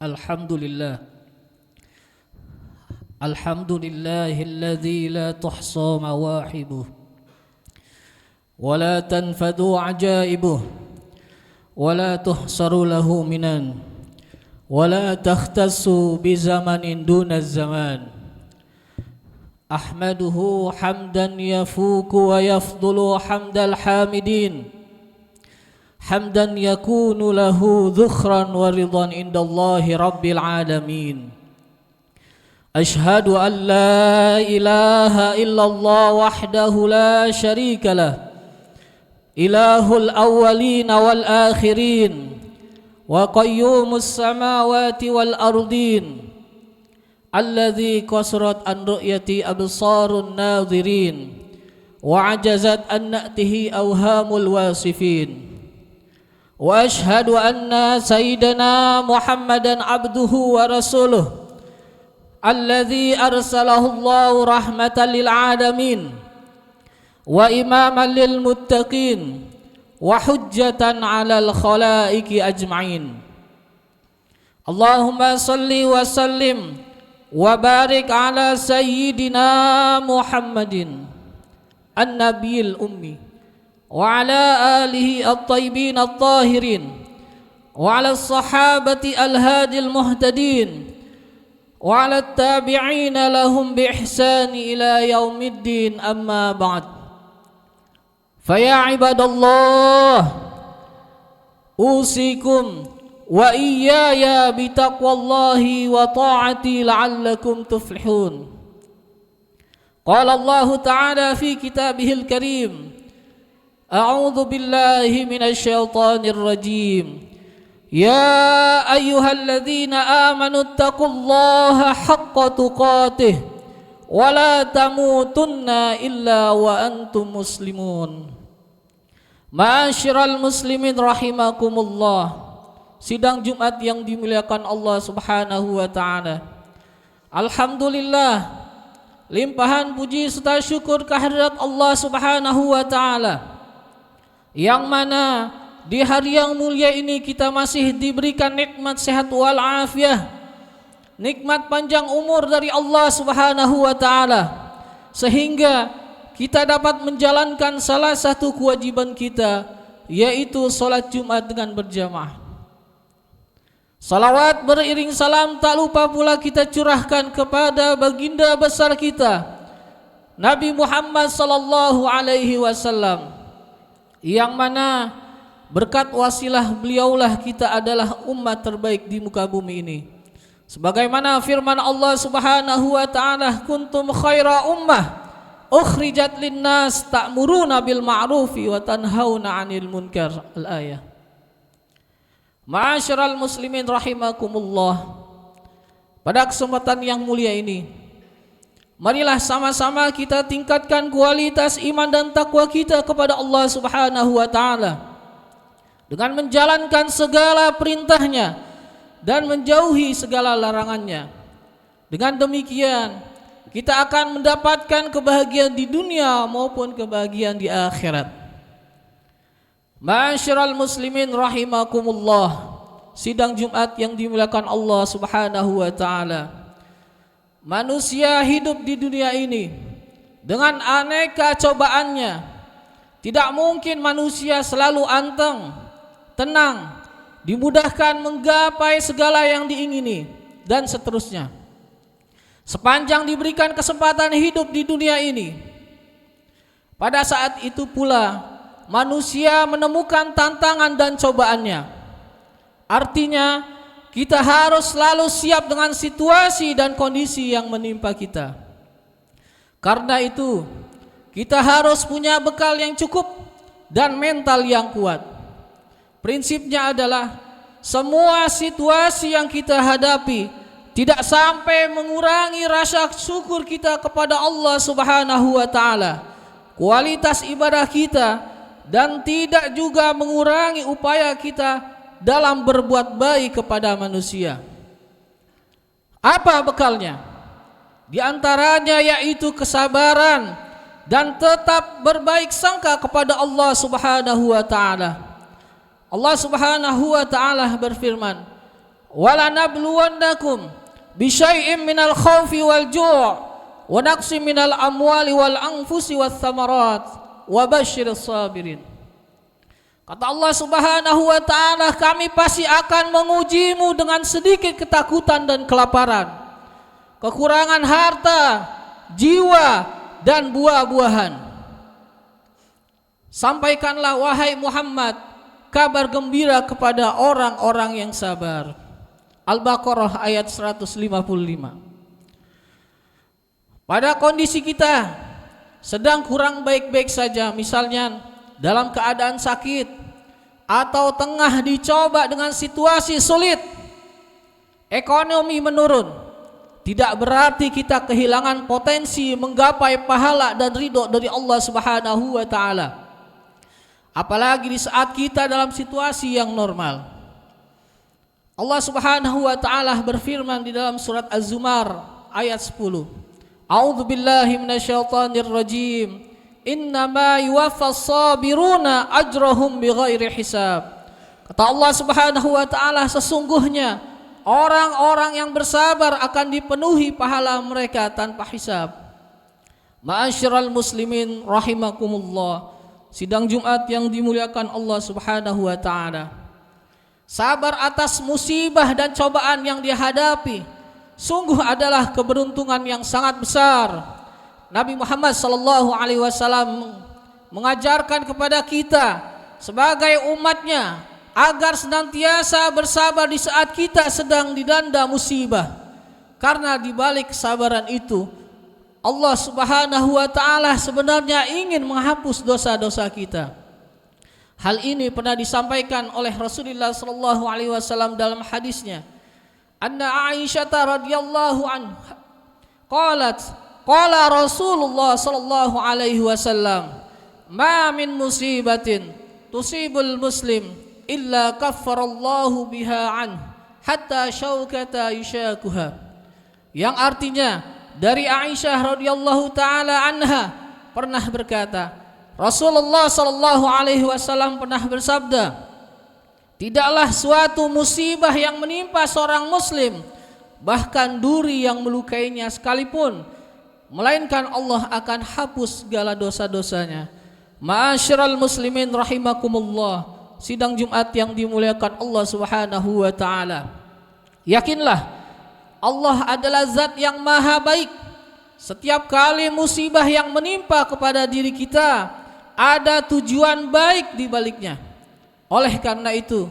Alhamdulillah. Alhamdulillahilladzi la tuhsa mawahibuh wa la tanfadu ajaibuh wa la tuhsaru lahu minan wa la takhtassu bi zamanin duna zaman. Ahmaduhu hamdan yafuku wa yafdulu hamdal hamidin, hamdan yakunu lahu dhukhran wa ridhan indallahi rabbil alamin. Ashhadu an la ilaha illallah wahdahu la syarika lah, ilahul awwalin wal akhirin wa qayyumus samawati wal ardin, alladzi qasrat an ru'yati absarun nadhirin wa ajazat an na'tihi awhamul wasifin. Wa ashhadu anna sayyidana Muhammadan abduhu wa rasuluh alladzi arsalahu Allahu rahmatan lil alamin wa imaman lil muttaqin wa hujjatan 'alal khalaiqi ajma'in. Allahumma salli wa sallim wa barik ala sayyidina Muhammadin an-nabiyil ummi wa ala alihi at-tayyibin at-tahirin wa ala as-sahabati al-hadil muhtadin wa ala at-tabi'ina lahum bi ihsani ila yaumiddin, amma ba'd. Fa ya ibadallah, usikum wa iyaya bi taqwallahi wa ta'ati la'allakum tuflihun. Qala Allah ta'ala fi kitabihil karim, a'udzu billahi minasy syaithanir rajim. Ya ayyuhalladzina amanu taqullaha haqqa tuqatih wa la tamutunna illa wa antum muslimun. Ma'asyiral muslimin rahimakumullah. Sidang Jumat yang dimuliakan Allah Subhanahu wa taala. Alhamdulillah, limpahan puji serta syukur kehadirat Allah Subhanahu wa taala, yang mana di hari yang mulia ini kita masih diberikan nikmat sehat wal afiah, nikmat panjang umur dari Allah Subhanahu wa taala, sehingga kita dapat menjalankan salah satu kewajiban kita, yaitu salat Jumat dengan berjamaah. Salawat beriring salam tak lupa pula kita curahkan kepada baginda besar kita Nabi Muhammad sallallahu alaihi wasallam, yang mana berkat wasilah beliaulah kita adalah umat terbaik di muka bumi ini. Sebagaimana firman Allah Subhanahu wa taala, kuntum khaira ummah ukhrijat linnas ta'muruna bil ma'rufi wa tanhauna 'anil munkar, al-ayah. Ma'asyiral muslimin rahimakumullah. Pada kesempatan yang mulia ini, marilah sama-sama kita tingkatkan kualitas iman dan takwa kita kepada Allah Subhanahu wa taala dengan menjalankan segala perintahnya dan menjauhi segala larangannya. Dengan demikian kita akan mendapatkan kebahagiaan di dunia maupun kebahagiaan di akhirat. Ma'asyiral muslimin rahimakumullah. Sidang Jumat yang dimuliakan Allah Subhanahu wa taala. Manusia hidup di dunia ini dengan aneka cobaannya. Tidak mungkin manusia selalu anteng, tenang, dimudahkan menggapai segala yang diingini, dan seterusnya. Sepanjang diberikan kesempatan hidup di dunia ini, pada saat itu pula manusia menemukan tantangan dan cobaannya. Artinya kita harus selalu siap dengan situasi dan kondisi yang menimpa kita. Karena itu kita harus punya bekal yang cukup dan mental yang kuat. Prinsipnya adalah semua situasi yang kita hadapi tidak sampai mengurangi rasa syukur kita kepada Allah Subhanahu wa taala, kualitas ibadah kita, dan tidak juga mengurangi upaya kita dalam berbuat baik kepada manusia. Apa bekalnya? Di antaranya yaitu kesabaran dan tetap berbaik sangka kepada Allah Subhanahu wa taala. Allah Subhanahu wa taala berfirman, walanabluwannakum bisyai'im minal khawfi wal ju' wa naqsi minal amwali wal anfusi wath thamarat wa basyiris sabirin. Kata Allah Subhanahu wa taala, kami pasti akan mengujimu dengan sedikit ketakutan dan kelaparan, kekurangan harta, jiwa dan buah-buahan. Sampaikanlah wahai Muhammad kabar gembira kepada orang-orang yang sabar. Al-Baqarah ayat 155. Pada kondisi kita sedang kurang baik-baik saja, misalnya dalam keadaan sakit atau tengah dicoba dengan situasi sulit, ekonomi menurun, tidak berarti kita kehilangan potensi menggapai pahala dan ridho dari Allah Subhanahu wa taala. Apalagi di saat kita dalam situasi yang normal. Allah Subhanahu wa taala berfirman di dalam surat Az-Zumar ayat 10. A'udzu billahi minasyaitonir rajim. Innama yuwaffas sabiruna ajrahum bighairi hisab. Kata Allah Subhanahu wa taala, sesungguhnya orang-orang yang bersabar akan dipenuhi pahala mereka tanpa hisab. Ma'asyiral muslimin rahimakumullah. Sidang Jumat yang dimuliakan Allah Subhanahu wa taala. Sabar atas musibah dan cobaan yang dihadapi sungguh adalah keberuntungan yang sangat besar. Nabi Muhammad sallallahu alaihi wasallam mengajarkan kepada kita sebagai umatnya agar senantiasa bersabar di saat kita sedang dilanda musibah. Karena di balik kesabaran itu Allah Subhanahu wa taala sebenarnya ingin menghapus dosa-dosa kita. Hal ini pernah disampaikan oleh Rasulullah sallallahu alaihi wasallam dalam hadisnya. Anna Aisyah radhiyallahu anha qalat qala Rasulullah sallallahu alaihi wasallam ma min musibatin tusibul muslim illa kaffarallahu biha an hatta syaukata yushakuha. Yang artinya dari Aisyah radhiyallahu taala anha pernah berkata, Rasulullah sallallahu alaihi wasallam pernah bersabda, tidaklah suatu musibah yang menimpa seorang muslim, bahkan duri yang melukainya sekalipun, melainkan Allah akan hapus segala dosa-dosanya. Ma'asyiral muslimin rahimakumullah, sidang Jumat yang dimuliakan Allah Subhanahu wa taala. Yakinlah Allah adalah zat yang maha baik. Setiap kali musibah yang menimpa kepada diri kita ada tujuan baik di baliknya. Oleh karena itu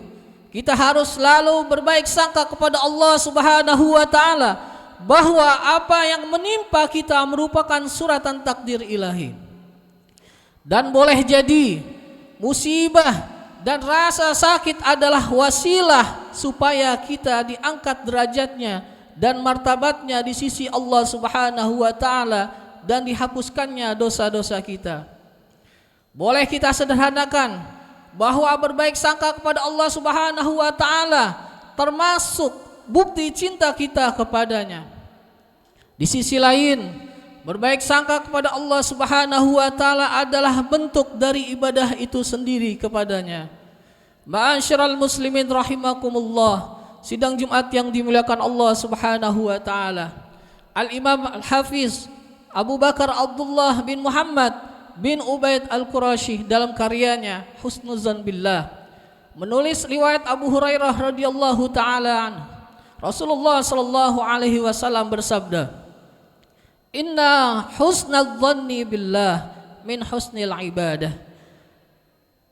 kita harus selalu berbaik sangka kepada Allah Subhanahu wa taala bahwa apa yang menimpa kita merupakan suratan takdir ilahi. Dan boleh jadi musibah dan rasa sakit adalah wasilah supaya kita diangkat derajatnya dan martabatnya di sisi Allah Subhanahu wa taala dan dihapuskannya dosa-dosa kita. Boleh kita sederhanakan bahwa berbaik sangka kepada Allah Subhanahu wa taala termasuk bukti cinta kita kepadanya. Di sisi lain, berbaik sangka kepada Allah Subhanahu wa taala adalah bentuk dari ibadah itu sendiri kepadanya. Ma'asyiral muslimin rahimakumullah, sidang Jumat yang dimuliakan Allah Subhanahu wa taala. Al-Imam Al-Hafiz Abu Bakar Abdullah bin Muhammad bin Ubaid Al-Qurashi dalam karyanya Husnuzan Billah menulis riwayat Abu Hurairah radhiyallahu taala anhu. Rasulullah sallallahu alaihi wasallam bersabda, "Inna husnadz dhanni billah min husnil ibadah."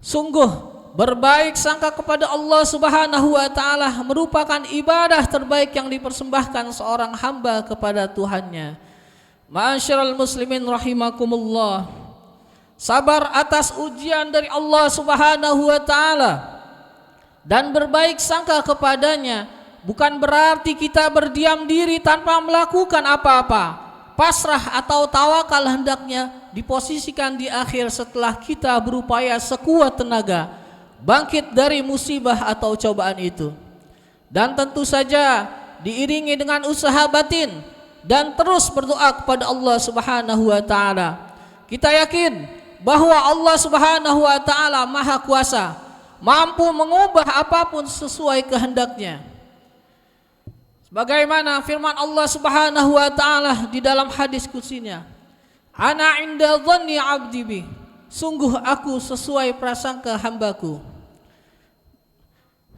Sungguh berbaik sangka kepada Allah Subhanahu wa taala merupakan ibadah terbaik yang dipersembahkan seorang hamba kepada Tuhannya. Ma'asyiral muslimin rahimakumullah. Sabar atas ujian dari Allah Subhanahu wa taala dan berbaik sangka kepadanya bukan berarti kita berdiam diri tanpa melakukan apa-apa. Pasrah atau tawakal hendaknya diposisikan di akhir setelah kita berupaya sekuat tenaga bangkit dari musibah atau cobaan itu. Dan tentu saja diiringi dengan usaha batin dan terus berdoa kepada Allah Subhanahu wa taala. Kita yakin bahwa Allah Subhanahu wa taala Maha Kuasa, mampu mengubah apapun sesuai kehendaknya. Sebagaimana firman Allah Subhanahu wa taala di dalam hadis qudsinya, "Ana inda dhanni 'abdi bi." Sungguh aku sesuai prasangka hambaku.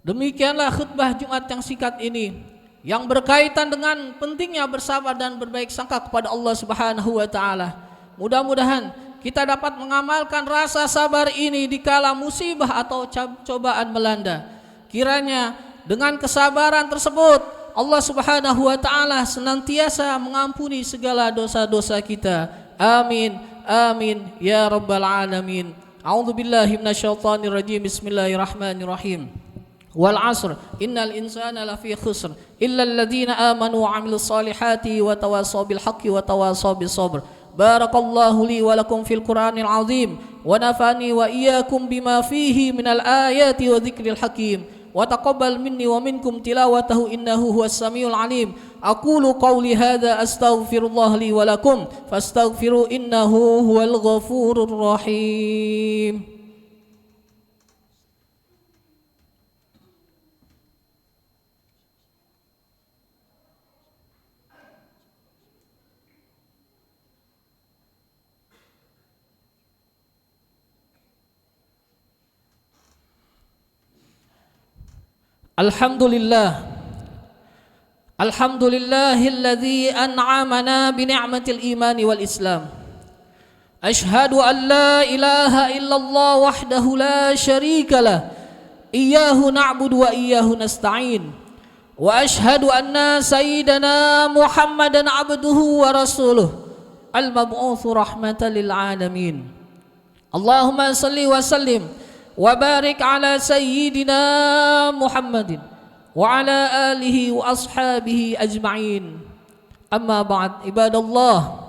Demikianlah khutbah Jumat yang singkat ini yang berkaitan dengan pentingnya bersabar dan berbaik sangka kepada Allah Subhanahu wa taala. Mudah-mudahan kita dapat mengamalkan rasa sabar ini dikala musibah atau cobaan melanda. Kiranya dengan kesabaran tersebut Allah Subhanahu wa taala senantiasa mengampuni segala dosa-dosa kita. Amin. Amin ya rabbal alamin. A'udzubillahi minasyaitonir rajim. Bismillahirrahmanirrahim. Wal 'asr innal insana lafi khusr illa alladziina aamanu wa 'amilus solihati wa tawassaw bil haqqi wa tawassaw bis sabr. Barakallahu li wa lakum fil Qur'anil 'azim wa nafani wa iyyakum bima fihi minal ayati wa dzikril hakim. Wa taqabbal minni wa minkum tilawatahu innahu huwas samiul 'alim. Aqulu qawli hadza astaghfirullah li wa lakum fastaghfiru innahu huwal ghafurur rahim. Alhamdulillah. Alhamdulillahilladzi an'amana bi ni'matil imani wal islam. Ashhadu an la ilaha illallah wahdahu la syarika lah. Iyyahu na'budu wa iyyahu nasta'in. Wa ashhadu anna sayyidana Muhammadan abduhu wa rasuluh al-mab'utsu rahmatan lil alamin. Allahumma salli wa sallim wa barik ala sayyidina Muhammadin wa ala alihi wa ashabihi ajma'in. Amma ba'd, ibadallah,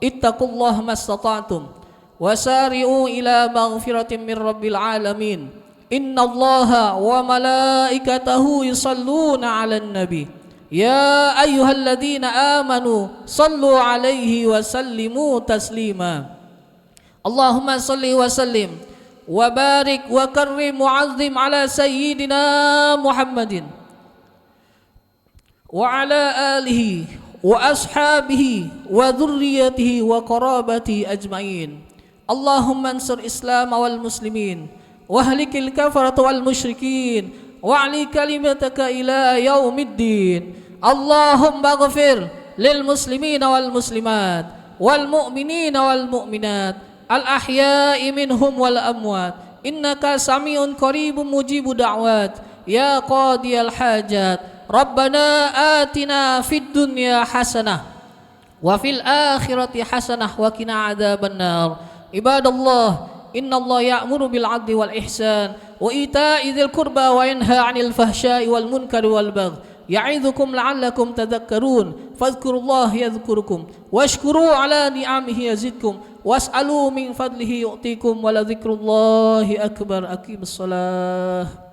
ittaqullaha mastata'tum wasari'u ila maghfiratin min rabbil alamin. Innallaha wa malaikatahu yusalluna 'alan nabi. Ya ayyuhalladzina amanu sallu 'alaihi wa sallimu taslima. Allahumma salli wa sallim wa barik wa karrim mu'azzim ala sayyidina Muhammadin wa ala alihi wa ashabihi wa dhurriyyatihi wa qarabati ajma'in. Allahumma ansur Islam wal muslimin wa ahlikil kafarata wal musyrikin wa ali kalimataka ila yaumiddin. Allahumma ighfir lil muslimina wal muslimat wal mu'minina wal mu'minat al ahya'i minhum wal amwat innaka sami'un qaribun mujibud da'wat ya qadiyal hajat. Rabbana atina fid dunya hasanah wa fil akhirati hasanah wa qina adzabannar. Ibadallah, innallaha ya'muru bil 'adli wal ihsan wa ita'i dzil qurba wa yanha 'anil fahsya'i wal munkari wal baghi. Ya'idzukum la'allakum tadhakkarun. Fadhkurullaha yadhkurukum washkuru 'ala ni'amihi yazidkum was'alu min fadlihi yu'tikum wa la dzikrullahi akbar. Aqimus shalah.